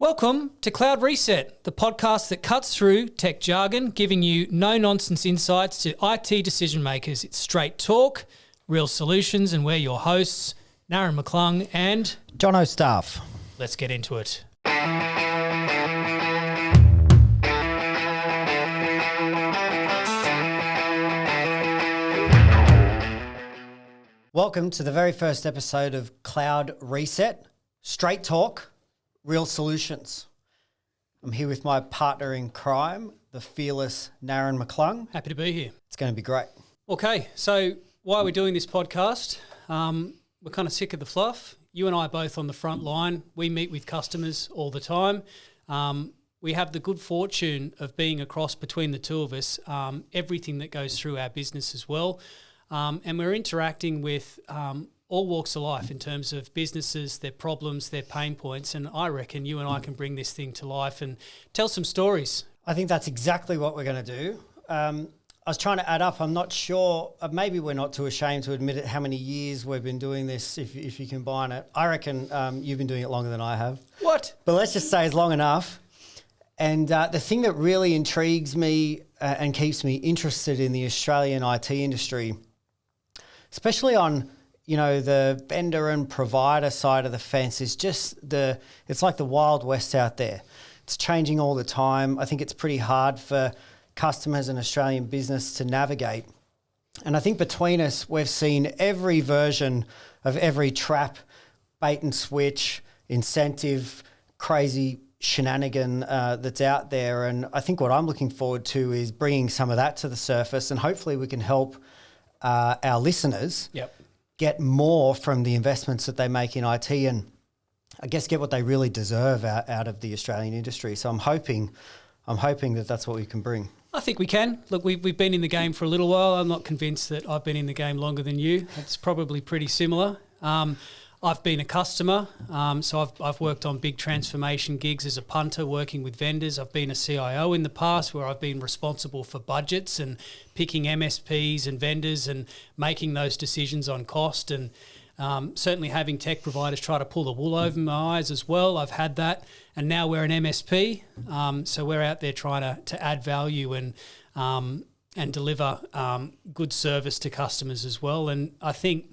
Welcome to Cloud Reset, the podcast that cuts through tech jargon, giving you no-nonsense insights to IT decision makers. It's straight talk, real solutions, and we're your hosts, Naran, McClung, and Jono Staff. Let's get into it. Welcome to the very first episode of Cloud Reset, straight talk, real solutions. I'm here with my partner in crime, the fearless Naran McClung. Happy to be here. It's going to be great. Okay, so why are we doing this podcast? We're kind of sick of the fluff. You and I are both on the front line. We meet with customers all the time. We have the good fortune of being across between the two of us, everything that goes through our business as well. And we're interacting with all walks of life in terms of businesses, their problems, their pain points. And I reckon you and I can bring this thing to life and tell some stories. I think that's exactly what we're going to do. I was trying to add up. I'm not sure. Maybe we're not too ashamed to admit it, how many years we've been doing this, if you combine it. I reckon you've been doing it longer than I have. What? But let's just say it's long enough. And the thing that really intrigues me and keeps me interested in the Australian IT industry, especially on the vendor and provider side of the fence, is just it's like the Wild West out there. It's changing all the time. I think it's pretty hard for customers and Australian business to navigate. And I think between us, we've seen every version of every trap, bait and switch, incentive, crazy shenanigan that's out there. And I think what I'm looking forward to is bringing some of that to the surface, and hopefully we can help our listeners get more from the investments that they make in IT, and I guess get what they really deserve out of the Australian industry. So I'm hoping that that's what we can bring. I think we can. Look, we've been in the game for a little while. I'm not convinced that I've been in the game longer than you. It's probably pretty similar. I've been a customer, so I've worked on big transformation gigs as a punter, working with vendors. I've been a CIO in the past, where I've been responsible for budgets and picking MSPs and vendors and making those decisions on cost, and certainly having tech providers try to pull the wool over my eyes as well. I've had that, and now we're an MSP, so we're out there trying to add value and deliver good service to customers as well. And I think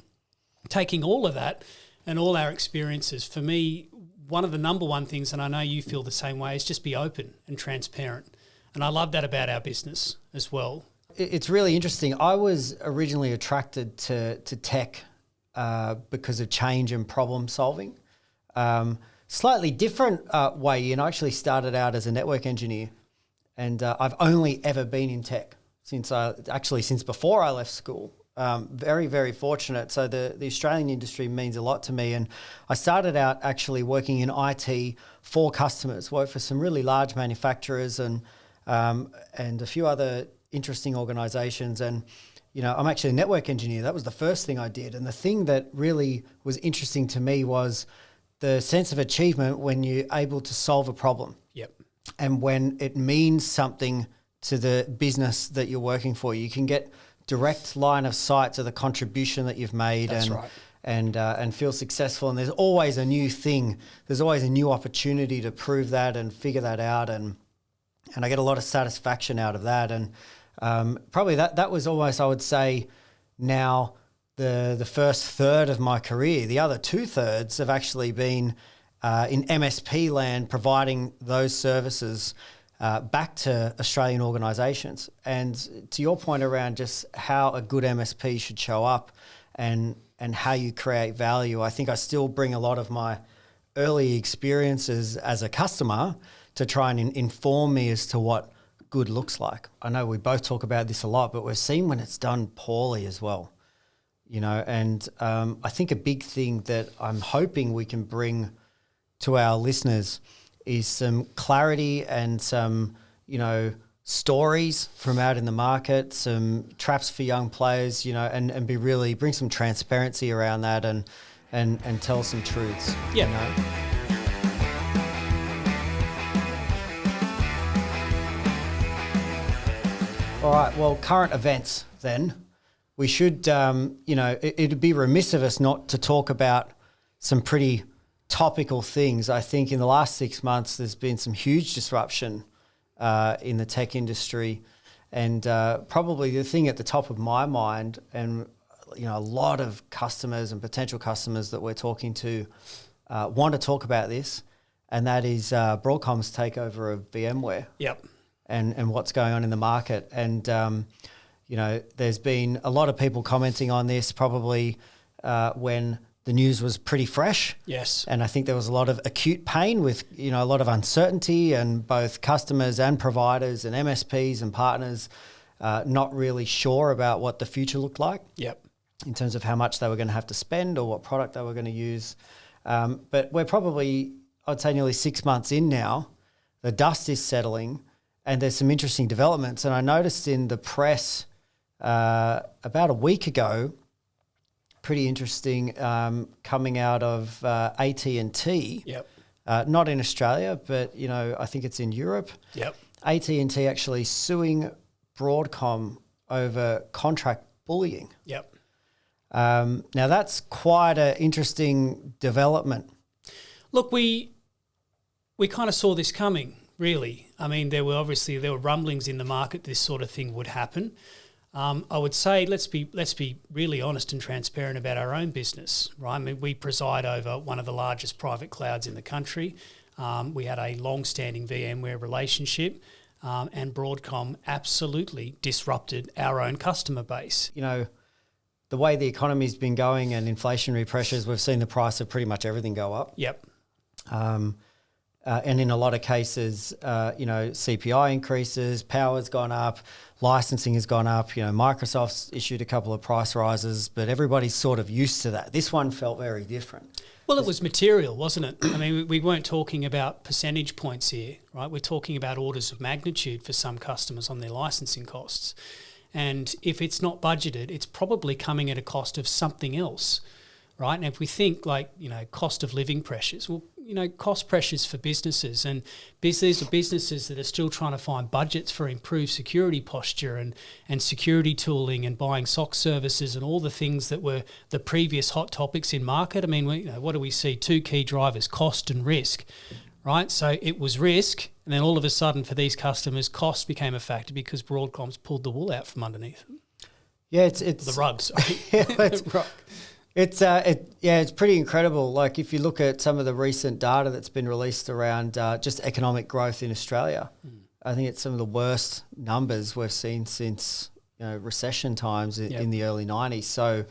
taking all of that and all our experiences, for me, one of the number one things, and I know you feel the same way, is just be open and transparent. And I love that about our business as well. It's really interesting. I was originally attracted to tech because of change and problem solving. Slightly different way in. I actually started out as a network engineer, and I've only ever been in tech since before I left school. Very, very fortunate. So the Australian industry means a lot to me. And I started out actually working in IT for customers, worked for some really large manufacturers and a few other interesting organisations. And, I'm actually a network engineer. That was the first thing I did. And the thing that really was interesting to me was the sense of achievement when you're able to solve a problem. Yep. And when it means something to the business that you're working for. You can get direct line of sight to the contribution that you've made. That's right. And feel successful. And there's always a new thing. There's always a new opportunity to prove that and figure that out. And I get a lot of satisfaction out of that. And probably that was almost, I would say, now the first third of my career. The other 2/3 have actually been in MSP land, providing those services back to Australian organisations. And to your point around just how a good MSP should show up and how you create value, I think I still bring a lot of my early experiences as a customer to try and inform me as to what good looks like. I know we both talk about this a lot, but we've seen when it's done poorly as well. And I think a big thing that I'm hoping we can bring to our listeners is some clarity and some, stories from out in the market, some traps for young players, and bring some transparency around that and tell some truths. Yeah. All right, well, current events then. We should, it'd be remiss of us not to talk about some pretty topical things. I think in the last 6 months, there's been some huge disruption in the tech industry. And probably the thing at the top of my mind, and a lot of customers and potential customers that we're talking to want to talk about this, and that is Broadcom's takeover of VMware. Yep. And what's going on in the market. And, there's been a lot of people commenting on this probably when the news was pretty fresh. Yes. And I think there was a lot of acute pain with, a lot of uncertainty, and both customers and providers and MSPs and partners not really sure about what the future looked like. Yep. In terms of how much they were going to have to spend or what product they were going to use. But we're probably, I'd say, nearly 6 months in now. The dust is settling and there's some interesting developments. And I noticed in the press about a week ago, pretty interesting, coming out of AT&T. Yep. Not in Australia, but, I think it's in Europe. Yep. AT&T actually suing Broadcom over contract bullying. Yep. Now, that's quite an interesting development. Look, we kind of saw this coming, really. I mean, there were rumblings in the market this sort of thing would happen. I would say let's be really honest and transparent about our own business, right? I mean, we preside over one of the largest private clouds in the country. We had a long-standing VMware relationship, and Broadcom absolutely disrupted our own customer base. The way the economy's been going and inflationary pressures, we've seen the price of pretty much everything go up. Yep. And in a lot of cases, CPI increases, power's gone up, licensing has gone up. Microsoft's issued a couple of price rises, but everybody's sort of used to that. This one felt very different. Well, it was material, wasn't it? I mean, we weren't talking about percentage points here, right? We're talking about orders of magnitude for some customers on their licensing costs. And if it's not budgeted, it's probably coming at a cost of something else, right? And if we think cost of living pressures, well, cost pressures for businesses, and these are businesses that are still trying to find budgets for improved security posture and security tooling and buying SOC services and all the things that were the previous hot topics in market. I mean, what do we see? Two key drivers, cost and risk, right? So it was risk, and then all of a sudden for these customers, cost became a factor because Broadcom's pulled the wool out from underneath them. Yeah, it's the rug. Sorry, it's pretty incredible. Like if you look at some of the recent data that's been released around just economic growth in Australia, I think it's some of the worst numbers we've seen since recession times in the early 90s. So,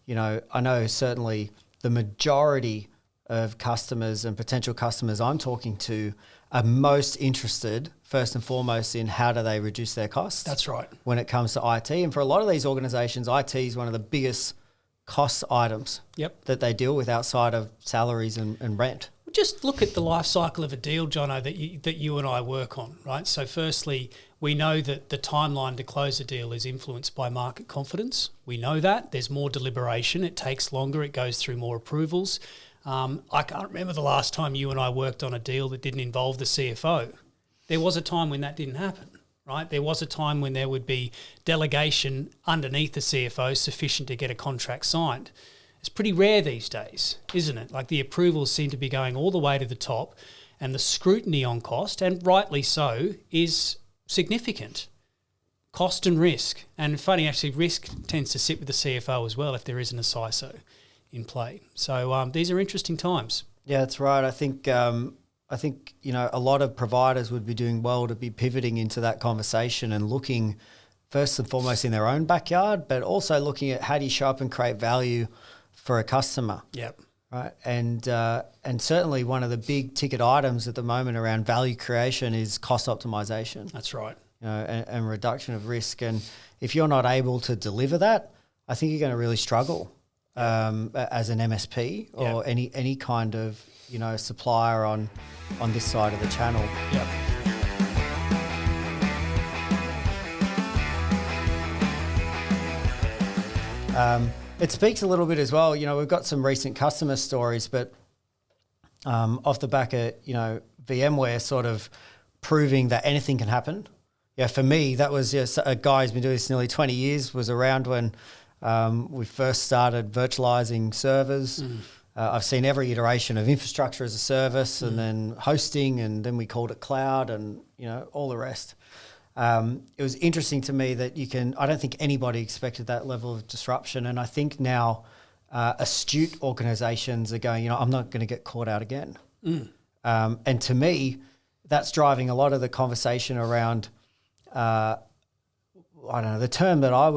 I know certainly the majority of customers and potential customers I'm talking to are most interested, first and foremost, in how do they reduce their costs. That's right. When it comes to IT. And for a lot of these organisations, IT is one of the biggest cost items that they deal with outside of salaries and rent. Just look at the life cycle of a deal, Jono, that you and I work on, right? So firstly, we know that the timeline to close a deal is influenced by market confidence. We know that. There's more deliberation. It takes longer. It goes through more approvals. I can't remember the last time you and I worked on a deal that didn't involve the CFO. There was a time when that didn't happen, right? There was a time when there would be delegation underneath the CFO sufficient to get a contract signed. It's pretty rare these days, isn't it? Like the approvals seem to be going all the way to the top, and the scrutiny on cost, and rightly so, is significant. Cost and risk. And funny, actually, risk tends to sit with the CFO as well if there isn't a CISO in play. So these are interesting times. Yeah, that's right. I think a lot of providers would be doing well to be pivoting into that conversation and looking first and foremost in their own backyard, but also looking at how do you show up and create value for a customer. Yep. Right. And certainly one of the big ticket items at the moment around value creation is cost optimization. That's right. And reduction of risk. And if you're not able to deliver that, I think you're going to really struggle as an MSP or any kind of supplier on this side of the channel. Yep. It speaks a little bit as well. We've got some recent customer stories, but off the back of VMware sort of proving that anything can happen. Yeah, for me, that was a guy who's been doing this nearly 20 years, was around when we first started virtualizing servers. I've seen every iteration of infrastructure as a service, and then hosting, and then we called it cloud, and all the rest. It was interesting to me that I don't think anybody expected that level of disruption. And I think now astute organizations are going, I'm not going to get caught out again. And to me, that's driving a lot of the conversation around, I don't know, the term that I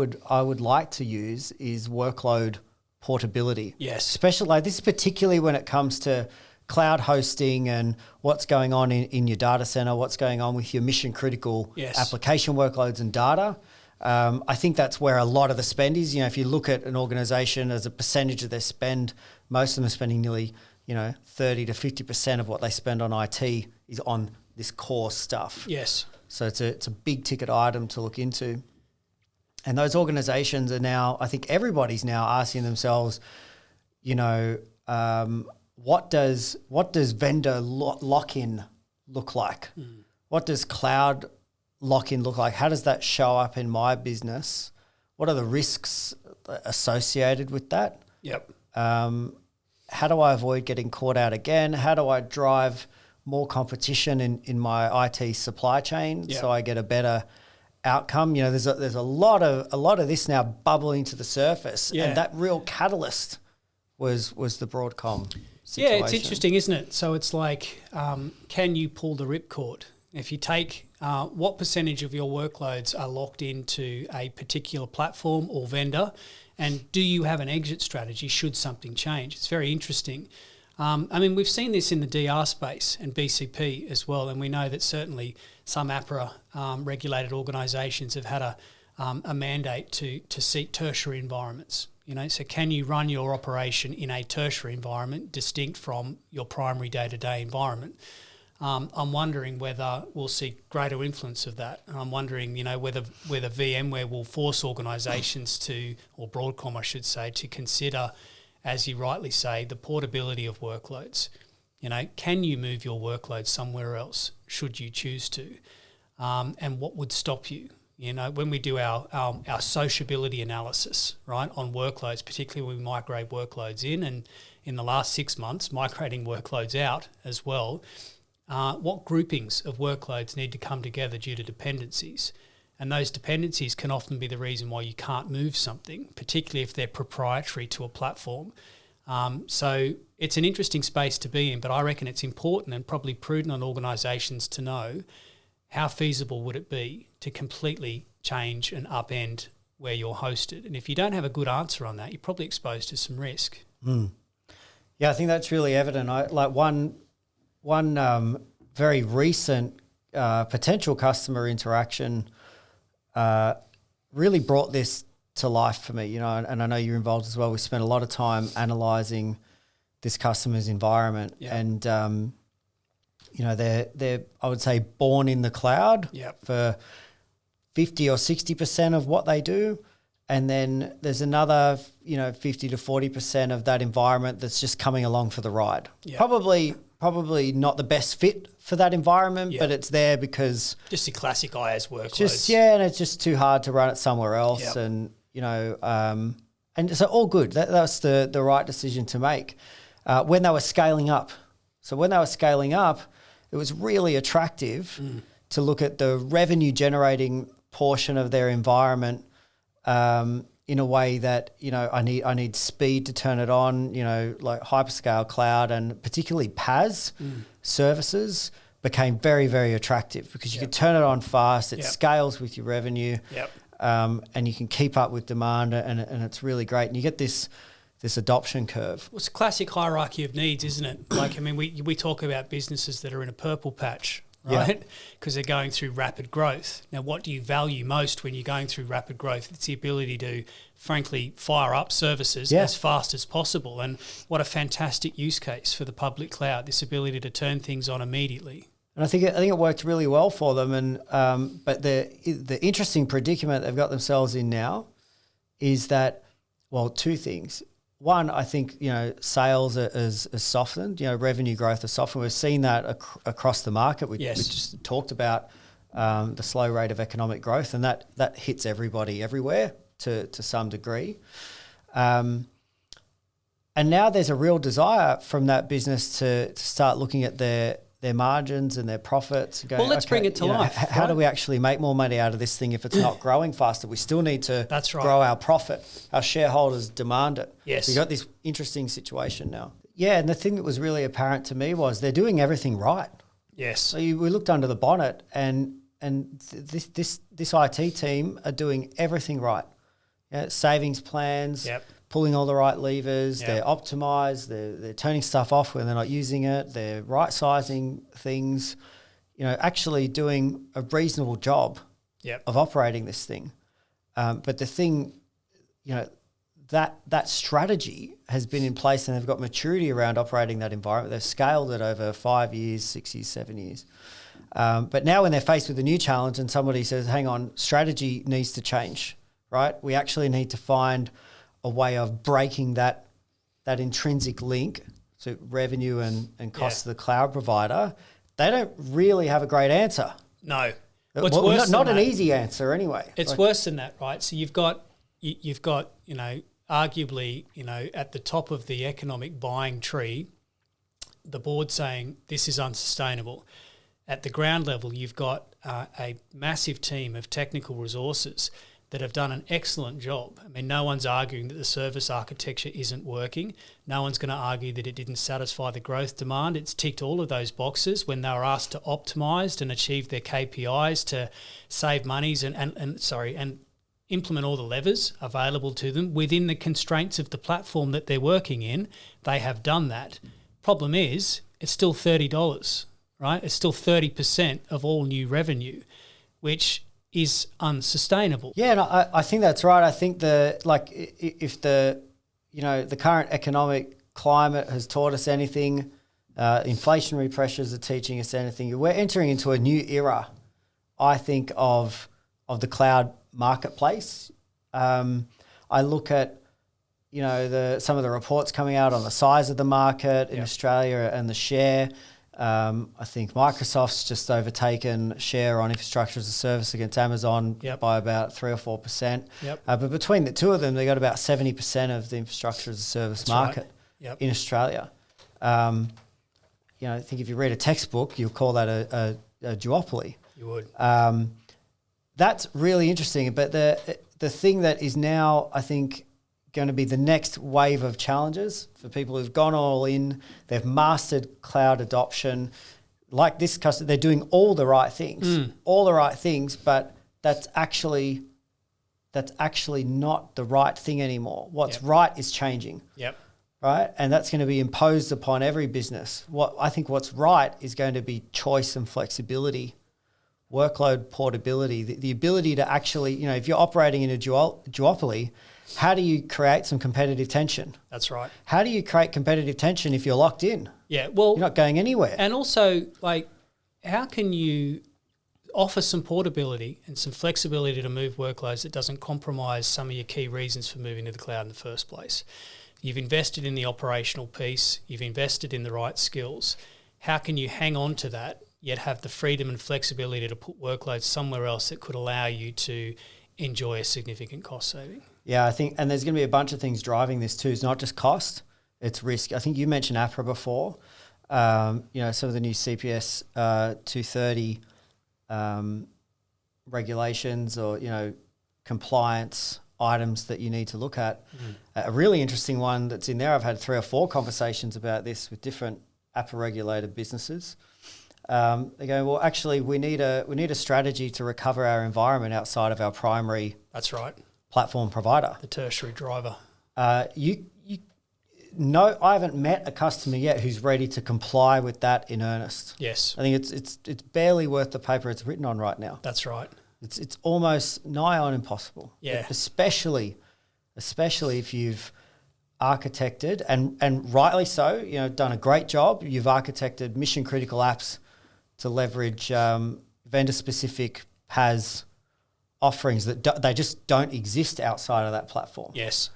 would like to use is workload portability. Yes. Especially this is particularly when it comes to cloud hosting and what's going on in your data center, what's going on with your mission critical application workloads and data. I think that's where a lot of the spend is. If you look at an organization as a percentage of their spend, most of them are spending nearly 30 to 50% of what they spend on IT is on this core stuff. Yes. So it's a big ticket item to look into. And those organizations are now, I think everybody's now asking themselves, what does vendor lock-in look like? What does cloud lock-in look like? How does that show up in my business? What are the risks associated with that? Yep. How do I avoid getting caught out again? How do I drive more competition in my IT supply chain so I get a better outcome? There's a lot of this now bubbling to the surface, and that real catalyst was the Broadcom situation. Yeah, it's interesting, isn't it? So it's like, can you pull the ripcord? If you take what percentage of your workloads are locked into a particular platform or vendor, and do you have an exit strategy should something change? It's very interesting. We've seen this in the DR space and BCP as well, and we know that certainly some APRA regulated organisations have had a mandate to seek tertiary environments. So can you run your operation in a tertiary environment distinct from your primary day-to-day environment? I'm wondering whether we'll see greater influence of that. And I'm wondering, whether VMware will force organisations or Broadcom, I should say, to consider, as you rightly say, the portability of workloads. Can you move your workload somewhere else should you choose to? And what would stop you? When we do our sociability analysis, right, on workloads, particularly when we migrate workloads in, and in the last 6 months, migrating workloads out as well, what groupings of workloads need to come together due to dependencies? And those dependencies can often be the reason why you can't move something, particularly if they're proprietary to a platform. So it's an interesting space to be in, but I reckon it's important and probably prudent on organisations to know how feasible would it be to completely change and upend where you're hosted. And if you don't have a good answer on that, you're probably exposed to some risk. Yeah, I think that's really evident. One very recent potential customer interaction really brought this to life for me, and I know you're involved as well. We spent a lot of time analysing this customer's environment, and they're I would say born in the cloud for 50 or 60% of what they do, and then there's another 50 to 40% of that environment that's just coming along for the ride. Probably not the best fit for that environment, but it's there because just the classic IaaS workloads. And it's just too hard to run it somewhere else, and and so all good. That's the right decision to make. When they were scaling up, it was really attractive to look at the revenue generating portion of their environment in a way that, I need speed to turn it on, like hyperscale cloud and particularly PaaS services became very, very attractive because you could turn it on fast, it scales with your revenue, and you can keep up with demand, and it's really great. And you get this adoption curve. Well, it's a classic hierarchy of needs, isn't it? We talk about businesses that are in a purple patch, right? Because they're going through rapid growth. Now, what do you value most when you're going through rapid growth? It's the ability to, frankly, fire up services as fast as possible. And what a fantastic use case for the public cloud, this ability to turn things on immediately. And I think it worked really well for them. And but the interesting predicament they've got themselves in now is that, well, two things. One, I think, sales has softened, revenue growth has softened. We've seen that across the market. We just talked about the slow rate of economic growth, and that hits everybody everywhere to some degree. And And now there's a real desire from that business to start looking at their margins and their profits. Going, well, let's bring it to life. How do we actually make more money out of this thing if it's not growing faster? We still need to grow our profit. Our shareholders demand it. Yes. So you got this interesting situation now. Yeah, and the thing that was really apparent to me was they're doing everything right. Yes. So we looked under the bonnet, and this IT team are doing everything right. Yeah, savings plans, pulling all the right levers. They're optimized. They're turning stuff off when they're not using it. They're right sizing things. Actually doing a reasonable job of operating this thing. But the thing, that strategy has been in place, and they've got maturity around operating that environment. They've scaled it over 5 years, 6 years, 7 years. But now when they're faced with a new challenge and somebody says, hang on, strategy needs to change, right? We actually need to find a way of breaking that intrinsic link to revenue and cost to the cloud provider. They don't really have a great answer. No. Not an easy answer anyway. It's worse than that, right? So you've got arguably, at the top of the economic buying tree, the board saying this is unsustainable. At the ground level, you've got a massive team of technical resources that have done an excellent job. I mean, no one's arguing that the service architecture isn't working. No one's going to argue that it didn't satisfy the growth demand. It's ticked all of those boxes when they were asked to optimise and achieve their KPIs, to save monies and implement all the levers available to them within the constraints of the platform that they're working in. They have done that. Problem is, it's still $30, right? It's still 30% of all new revenue, which is unsustainable. Yeah, and I think that's right. I think if the current economic climate has taught us anything, inflationary pressures are teaching us anything. We're entering into a new era, I think, of the cloud marketplace. I look at some of the reports coming out on the size of the market in Australia and the share. I think Microsoft's just overtaken share on infrastructure as a service against Amazon by about 3 or 4%. But between the two of them, they got about 70% of the infrastructure as a service market in Australia. I think if you read a textbook, you'll call that a duopoly. You would. That's really interesting. But the thing that is now, I think, going to be the next wave of challenges for people who've gone all in, they've mastered cloud adoption. Like this customer, they're doing all the right things, but that's actually not the right thing anymore. What's right is changing. Right? And that's going to be imposed upon every business. What's right is going to be choice and flexibility, workload portability, the ability to actually, if you're operating in a duopoly, how do you create some competitive tension? That's right. How do you create competitive tension if you're locked in? Yeah, well, you're not going anywhere. And also, how can you offer some portability and some flexibility to move workloads that doesn't compromise some of your key reasons for moving to the cloud in the first place? You've invested in the operational piece. You've invested in the right skills. How can you hang on to that, yet have the freedom and flexibility to put workloads somewhere else that could allow you to enjoy a significant cost saving? Yeah, I think, and there's going to be a bunch of things driving this too. It's not just cost, it's risk. I think you mentioned APRA before. Some of the new CPS 230 regulations or, compliance items that you need to look at. A really interesting one that's in there, I've had 3 or 4 conversations about this with different APRA-regulated businesses. They're going, well, actually, we need a strategy to recover our environment outside of our primary. That's right. Platform provider. The tertiary driver. I haven't met a customer yet who's ready to comply with that in earnest. Yes. I think it's barely worth the paper it's written on right now. That's right. It's almost nigh on impossible. Yeah. Especially if you've architected and rightly so, done a great job. You've architected mission critical apps to leverage vendor specific PaaS offerings that they just don't exist outside of that platform. Yes.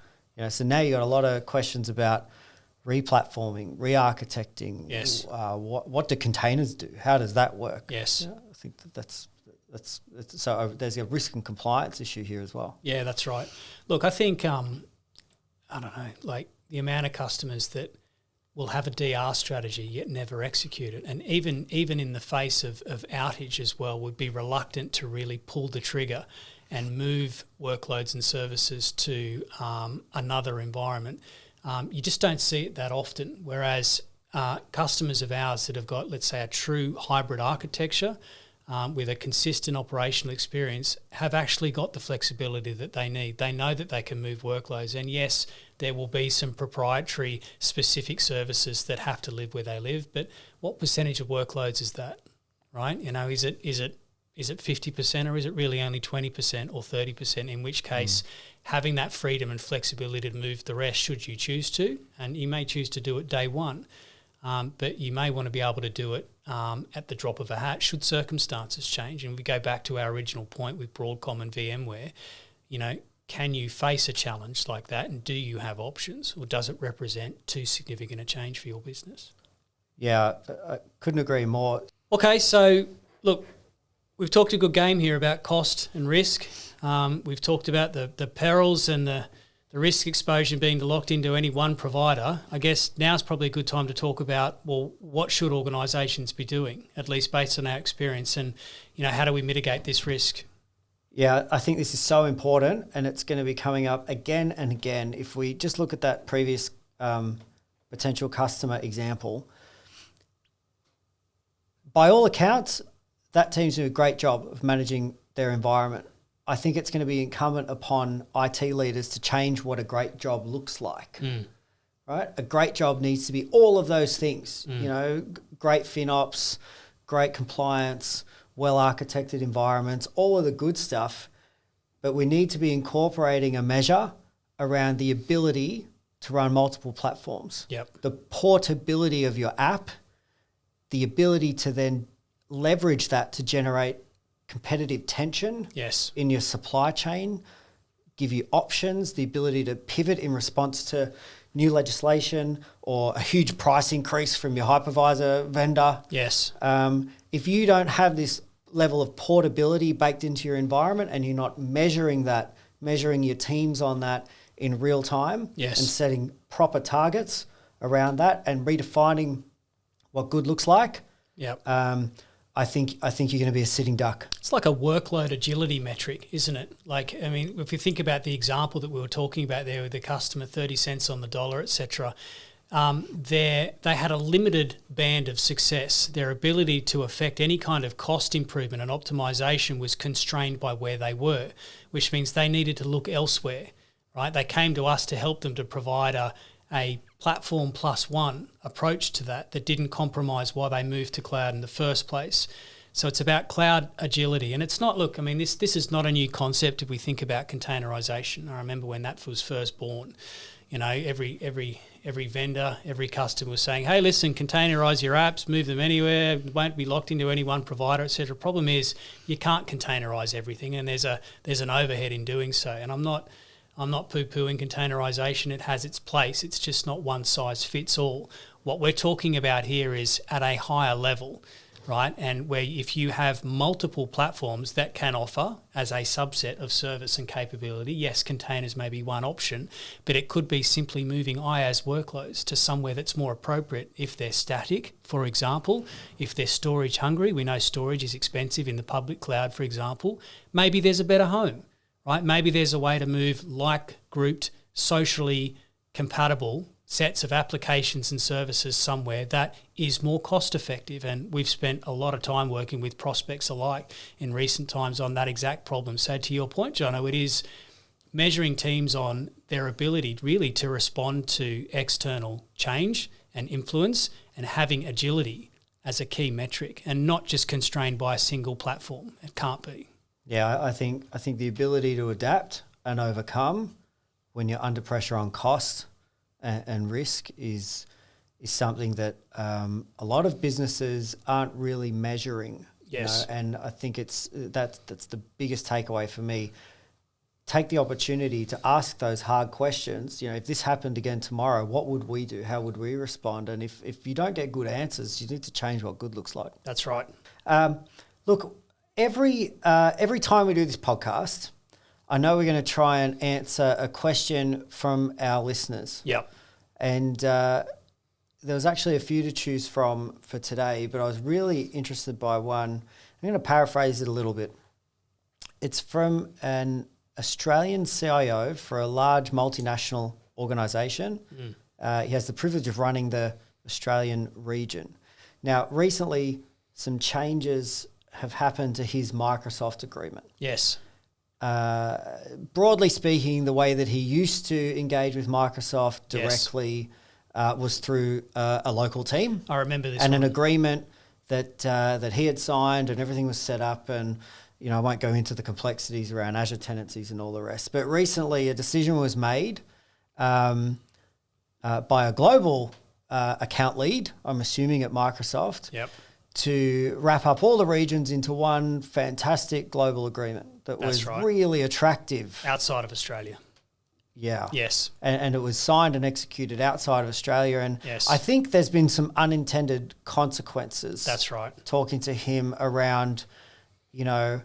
So now you got a lot of questions about re-platforming, re-architecting. Yes. What do containers do? How does that work? Yes. I think that's so there's a risk and compliance issue here as well. Yeah, that's right. Look, I think I don't know, the amount of customers that will have a DR strategy yet never execute it, and even in the face of outage as well, would be reluctant to really pull the trigger and move workloads and services to another environment. You just don't see it that often, whereas customers of ours that have got, let's say, a true hybrid architecture with a consistent operational experience have actually got the flexibility that they need. They know that they can move workloads, and yes, there will be some proprietary specific services that have to live where they live, but what percentage of workloads is that, right? Is it 50%, or is it really only 20% or 30%, in which case having that freedom and flexibility to move the rest should you choose to, and you may choose to do it day one, but you may want to be able to do it at the drop of a hat should circumstances change. And we go back to our original point with Broadcom and VMware, can you face a challenge like that, and do you have options, or does it represent too significant a change for your business? Yeah, I couldn't agree more. Okay, so look, we've talked a good game here about cost and risk. We've talked about the perils and the risk exposure being locked into any one provider. I guess now's probably a good time to talk about, well, what should organisations be doing, at least based on our experience, and how do we mitigate this risk? Yeah, I think this is so important, and it's going to be coming up again and again. If we just look at that previous potential customer example, by all accounts, that team's doing a great job of managing their environment. I think it's going to be incumbent upon IT leaders to change what a great job looks like, right? A great job needs to be all of those things, great FinOps, great compliance, well-architected environments, all of the good stuff. But we need to be incorporating a measure around the ability to run multiple platforms. Yep. The portability of your app, the ability to then leverage that to generate competitive tension in your supply chain, give you options, the ability to pivot in response to new legislation or a huge price increase from your hypervisor vendor. Yes. If you don't have this level of portability baked into your environment, and you're not measuring your teams on that in real time, and setting proper targets around that and redefining what good looks like, I think you're going to be a sitting duck. It's like a workload agility metric, isn't it? If you think about the example that we were talking about there with the customer, 30 cents on the dollar, etc., they had a limited band of success. Their ability to affect any kind of cost improvement and optimization was constrained by where they were, which means they needed to look elsewhere, right? They came to us to help them to provide a platform plus one approach to that didn't compromise why they moved to cloud in the first place. So it's about cloud agility. And it's not, this is not a new concept if we think about containerization. I remember when that was first born, every vendor, every customer was saying, hey, listen, containerize your apps, move them anywhere, won't be locked into any one provider, etc. Problem is you can't containerize everything, and there's an overhead in doing so. And I'm not poo-pooing containerization. It has its place. It's just not one size fits all. What we're talking about here is at a higher level, right? And where if you have multiple platforms that can offer as a subset of service and capability, yes, containers may be one option, but it could be simply moving IaaS workloads to somewhere that's more appropriate if they're static, for example. If they're storage hungry, we know storage is expensive in the public cloud, for example. Maybe there's a better home, right? Maybe there's a way to move like grouped, socially compatible sets of applications and services somewhere that is more cost effective. And we've spent a lot of time working with prospects alike in recent times on that exact problem. So to your point, Jono, it is measuring teams on their ability really to respond to external change and influence, and having agility as a key metric, and not just constrained by a single platform. It can't be. Yeah, I think the ability to adapt and overcome when you're under pressure on cost and risk is something that a lot of businesses aren't really measuring. Yes. And I think that's the biggest takeaway for me. Take the opportunity to ask those hard questions. If this happened again tomorrow, what would we do? How would we respond? And if you don't get good answers, you need to change what good looks like. That's right. Look, every time we do this podcast, I know we're going to try and answer a question from our listeners. Yep. And there was actually a few to choose from for today, but I was really interested by one. I'm going to paraphrase it a little bit. It's from an Australian CIO for a large multinational organisation. He has the privilege of running the Australian region. Now, recently, some changes have happened to his Microsoft agreement. Yes. Broadly speaking, the way that he used to engage with Microsoft directly was through a local team. I remember this and one. An agreement that he had signed, and everything was set up. And I won't go into the complexities around Azure tenancies and all the rest. But recently, a decision was made by a global account lead, I'm assuming at Microsoft, to wrap up all the regions into one fantastic global agreement that was really attractive. Outside of Australia. Yeah. Yes. And it was signed and executed outside of Australia. And I think there's been some unintended consequences. That's right. Talking to him around, and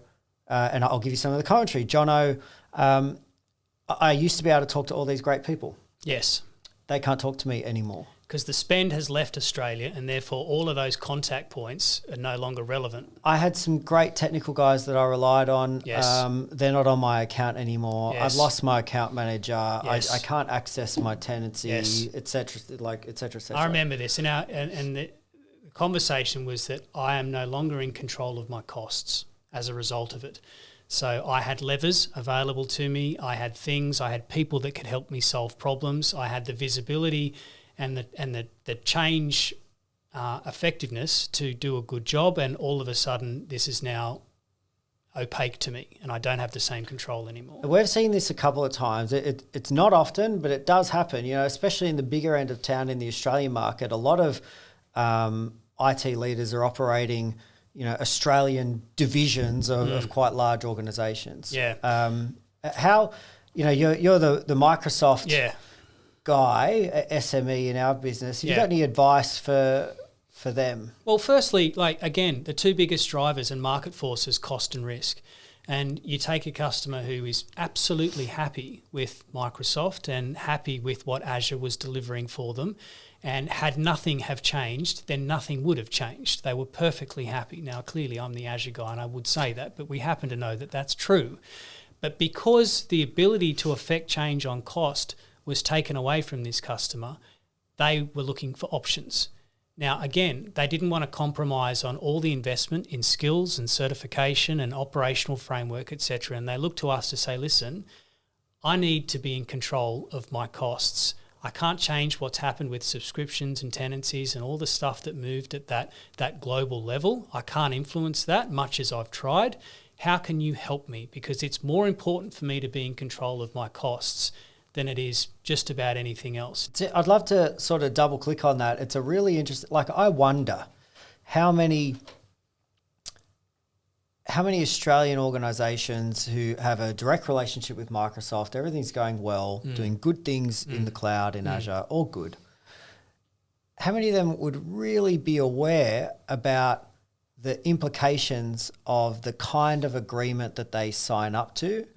I'll give you some of the commentary. Jono, I used to be able to talk to all these great people. Yes. They can't talk to me anymore. Because the spend has left Australia, and therefore all of those contact points are no longer relevant. I had some great technical guys that I relied on. Yes. They're not on my account anymore. Yes. I've lost my account manager. Yes. I can't access my tenancy, et cetera, et cetera, et cetera. I remember this, and the conversation was that I am no longer in control of my costs as a result of it. So I had levers available to me. I had people that could help me solve problems. I had the visibility and the change effectiveness to do a good job, and all of a sudden this is now opaque to me and I don't have the same control anymore. We've seen this a couple of times. It's not often, but it does happen, especially in the bigger end of town in the Australian market. A lot of IT leaders are operating, Australian divisions of quite large organisations. Yeah. How, you're the Microsoft guy, SME in our business. Have you got any advice for them? Well, firstly, again, the two biggest drivers and market forces, cost and risk. And you take a customer who is absolutely happy with Microsoft and happy with what Azure was delivering for them, and had nothing have changed, then nothing would have changed. They were perfectly happy. Now, clearly, I'm the Azure guy and I would say that, but we happen to know that that's true. But because the ability to affect change on cost was taken away from this customer, they were looking for options. Now, again, they didn't want to compromise on all the investment in skills and certification and operational framework, etc. And they looked to us to say, listen, I need to be in control of my costs. I can't change what's happened with subscriptions and tenancies and all the stuff that moved at that global level. I can't influence that much as I've tried. How can you help me? Because it's more important for me to be in control of my costs than it is just about anything else. I'd love to sort of double click on that. It's a really interesting, I wonder how many Australian organisations who have a direct relationship with Microsoft, everything's going well, doing good things in the cloud, in Azure, all good. How many of them would really be aware about the implications of the kind of agreement that they sign up to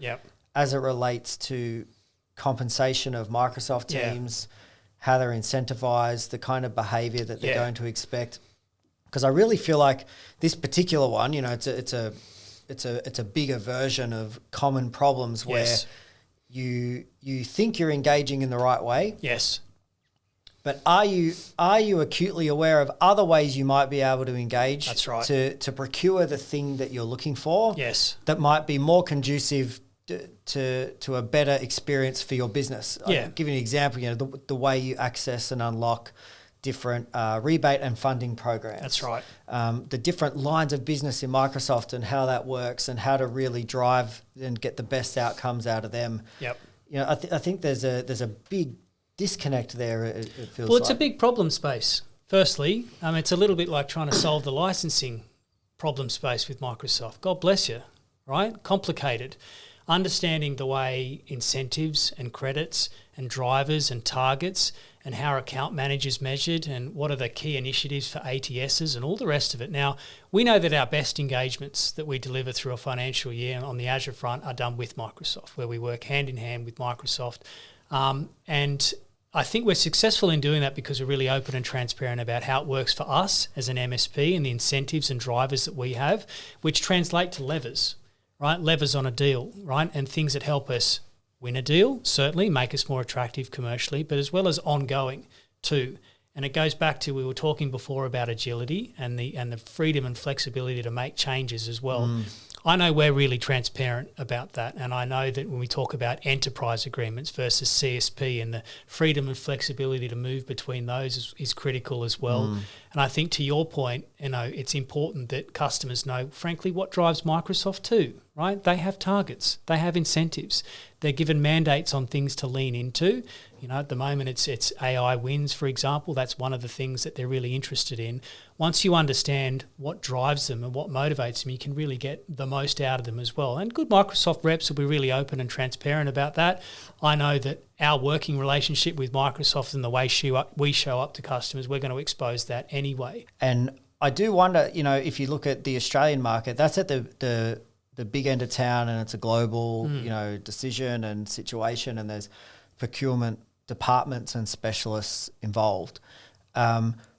as it relates to compensation of Microsoft teams, how they're incentivized, the kind of behavior that they're going to expect? Because I really feel like this particular one, it's a bigger version of common problems where you think you're engaging in the right way. Yes. But are you acutely aware of other ways you might be able to engage? That's right. To procure the thing that you're looking for? Yes. That might be more conducive to a better experience for your business. I'll give you an example. The way you access and unlock different rebate and funding programs. That's right. The different lines of business in Microsoft and how that works and how to really drive and get the best outcomes out of them. Yep. I think there's a big disconnect there. It feels well, it's a big problem space. Firstly, it's a little bit like trying to solve the licensing problem space with Microsoft. God bless you, right? Complicated. Understanding the way incentives and credits and drivers and targets and how account managers measured and what are the key initiatives for ATSs and all the rest of it. Now, we know that our best engagements that we deliver through a financial year on the Azure front are done with Microsoft, where we work hand in hand with Microsoft. And I think we're successful in doing that because we're really open and transparent about how it works for us as an MSP and the incentives and drivers that we have, which translate to levers, right? Levers on a deal, right? And things that help us win a deal, certainly, make us more attractive commercially, but as well as ongoing too. And it goes back to, we were talking before about agility and the freedom and flexibility to make changes as well. I know we're really transparent about that, and I know that when we talk about enterprise agreements versus CSP and the freedom and flexibility to move between those is critical as well. And I think to your point, it's important that customers know, frankly, what drives Microsoft too, right? They have targets, they have incentives, they're given mandates on things to lean into. At the moment it's AI wins, for example. That's one of the things that they're really interested in. Once you understand what drives them and what motivates them, you can really get the most out of them as well. And good Microsoft reps will be really open and transparent about that. I know that our working relationship with Microsoft and the way we show up to customers, we're going to expose that anyway. And I do wonder, if you look at the Australian market, that's at the big end of town, and it's a global, decision and situation, and there's procurement departments and specialists involved.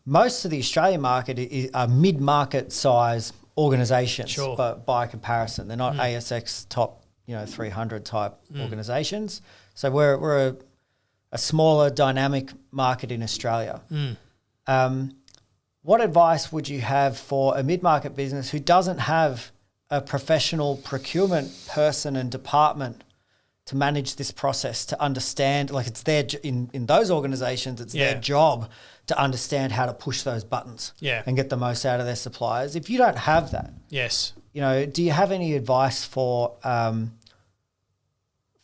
Most of the Australian market are mid-market size organisations, Sure. but by comparison, they're not ASX top 300 type organisations. So we're a smaller dynamic market in Australia. What advice would you have for a mid-market business who doesn't have a professional procurement person and department to manage this process, to understand, like it's their, in those organisations, it's their job to understand how to push those buttons and get the most out of their suppliers. If you don't have that, do you have any advice for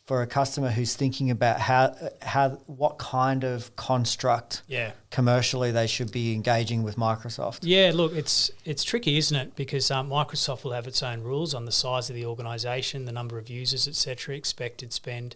a customer who's thinking about how what kind of construct commercially they should be engaging with Microsoft? Yeah, look, it's tricky, isn't it? Because Microsoft will have its own rules on the size of the organisation, the number of users, etc., expected spend,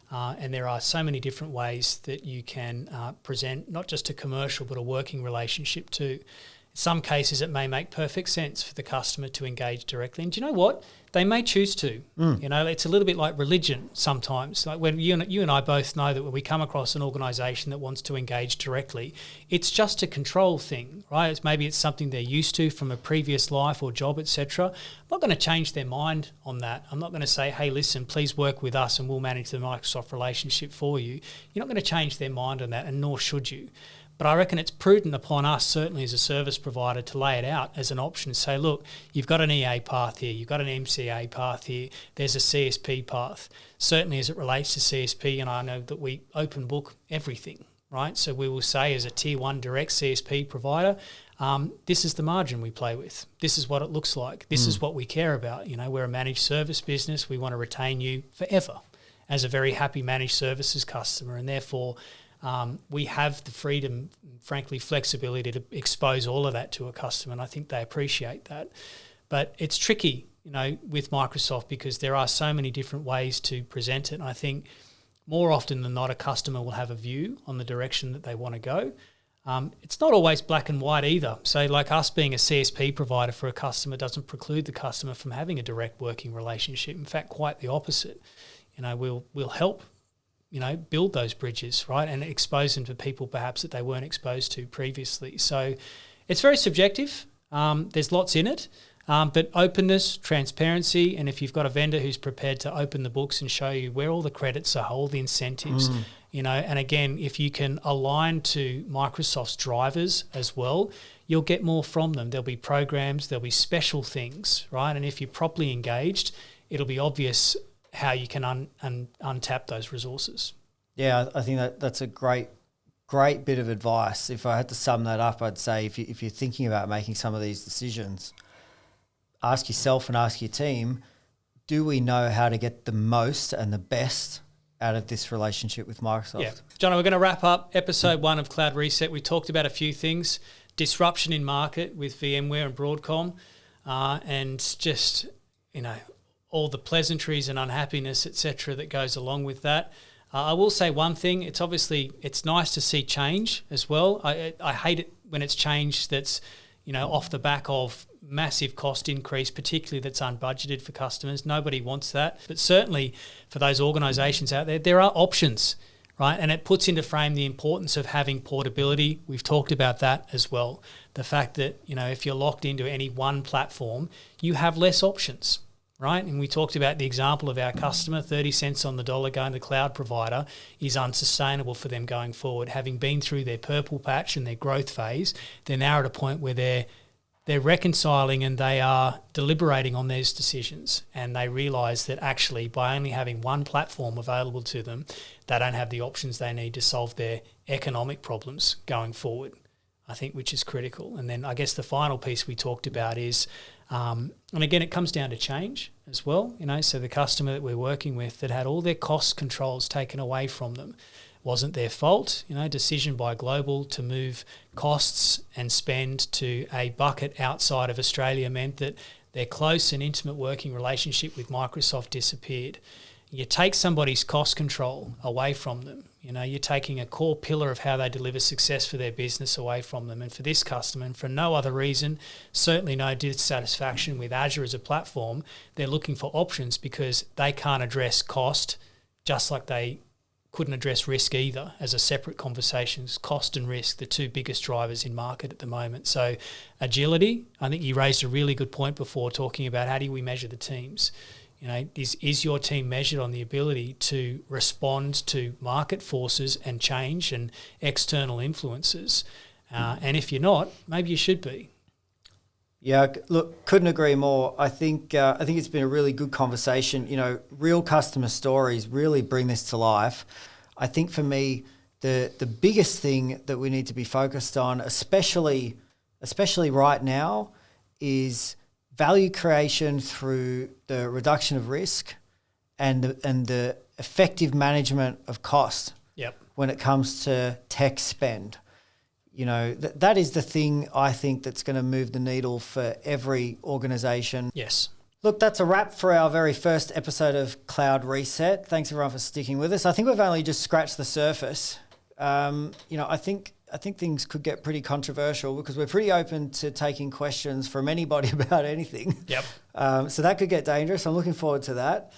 and there are so many different ways that you can present not just a commercial but a working relationship too. In some cases, it may make perfect sense for the customer to engage directly. And do you know what? They may choose to. It's a little bit like religion sometimes. Like when you and I both know that when we come across an organisation that wants to engage directly, it's just a control thing, right? Maybe it's something they're used to from a previous life or job, etc. I'm not going to change their mind on that. I'm not going to say, hey, listen, please work with us and we'll manage the Microsoft relationship for you. You're not going to change their mind on that, and nor should you. But I reckon it's prudent upon us, certainly as a service provider, to lay it out as an option and say, look, you've got an EA path here, you've got an MCA path here, there's a CSP path. Certainly as it relates to CSP, and I know that we open book everything, right? So we will say as a Tier 1 direct CSP provider, this is the margin we play with. This is what it looks like. This is what we care about. We're a managed service business. We want to retain you forever as a very happy managed services customer, and therefore we have the freedom, frankly, flexibility to expose all of that to a customer, and I think they appreciate that. But it's tricky, with Microsoft, because there are so many different ways to present it, and I think more often than not a customer will have a view on the direction that they want to go. It's not always black and white either. So like us being a CSP provider for a customer doesn't preclude the customer from having a direct working relationship. In fact, quite the opposite. We'll help build those bridges, right, and expose them to people perhaps that they weren't exposed to previously. So it's very subjective. There's lots in it, but openness, transparency, and if you've got a vendor who's prepared to open the books and show you where all the credits are, all the incentives, and again, if you can align to Microsoft's drivers as well, you'll get more from them. There'll be programs, there'll be special things, right, and if you're properly engaged, it'll be obvious how you can untap those resources. Yeah, I think that's a great bit of advice. If I had to sum that up, I'd say if you're thinking about making some of these decisions, ask yourself and ask your team, do we know how to get the most and the best out of this relationship with Microsoft? Yeah. John, we're going to wrap up episode 1 of Cloud Reset. We talked about a few things, disruption in market with VMware and Broadcom, and just, all the pleasantries and unhappiness, etc., that goes along with that. I will say one thing, it's nice to see change as well. I hate it when it's change that's, off the back of massive cost increase, particularly that's unbudgeted for customers. Nobody wants that. But certainly for those organisations out there, there are options. right? And it puts into frame the importance of having portability. We've talked about that as well. The fact that, if you're locked into any one platform, you have less options, right? And we talked about the example of our customer, 30 cents on the dollar going to cloud provider is unsustainable for them going forward. Having been through their purple patch and their growth phase, they're now at a point where they're reconciling and they are deliberating on those decisions, and they realise that actually by only having one platform available to them, they don't have the options they need to solve their economic problems going forward, I think, which is critical. And then I guess the final piece we talked about is, and again, it comes down to change as well, so the customer that we're working with that had all their cost controls taken away from them, wasn't their fault, decision by Global to move costs and spend to a bucket outside of Australia meant that their close and intimate working relationship with Microsoft disappeared. You take somebody's cost control away from them, you're taking a core pillar of how they deliver success for their business away from them. And for this customer, and for no other reason, certainly no dissatisfaction with Azure as a platform, they're looking for options because they can't address cost, just like they couldn't address risk either as a separate conversation. Cost and risk, the two biggest drivers in market at the moment. So agility, I think you raised a really good point before talking about how do we measure the teams. Is your team measured on the ability to respond to market forces and change and external influences? And if you're not, maybe you should be. Yeah, look, couldn't agree more. I think it's been a really good conversation. Real customer stories really bring this to life. I think for me, the biggest thing that we need to be focused on, especially right now, is value creation through the reduction of risk and the effective management of cost. Yep. When it comes to tech spend. That is the thing I think that's going to move the needle for every organisation. Yes. Look, that's a wrap for our very first episode of Cloud Reset. Thanks everyone for sticking with us. I think we've only just scratched the surface. I think things could get pretty controversial because we're pretty open to taking questions from anybody about anything. Yep. So that could get dangerous. I'm looking forward to that.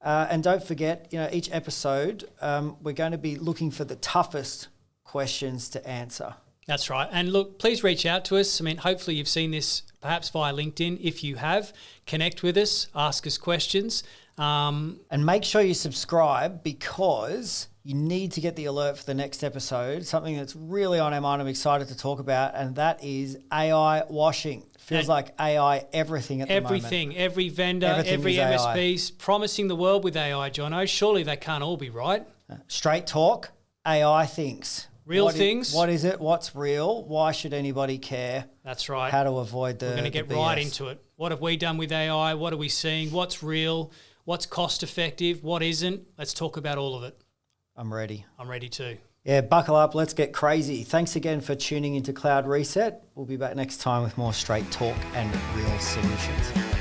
And don't forget, each episode we're going to be looking for the toughest questions to answer. That's right. And look, please reach out to us. Hopefully you've seen this perhaps via LinkedIn. If you have, connect with us, ask us questions. And make sure you subscribe because you need to get the alert for the next episode, something that's really on our mind I'm excited to talk about, and that is AI washing. Feels like AI everything at the moment. Everything, every vendor, every MSP's promising the world with AI, Jono. Surely they can't all be right. Straight talk, AI thinks. Real things. What is it? What's real? Why should anybody care? That's right. How to avoid the We're going to get right into it. What have we done with AI? What are we seeing? What's real? What's cost effective? What isn't? Let's talk about all of it. I'm ready. I'm ready too. Yeah, buckle up. Let's get crazy. Thanks again for tuning into Cloud Reset. We'll be back next time with more straight talk and real solutions.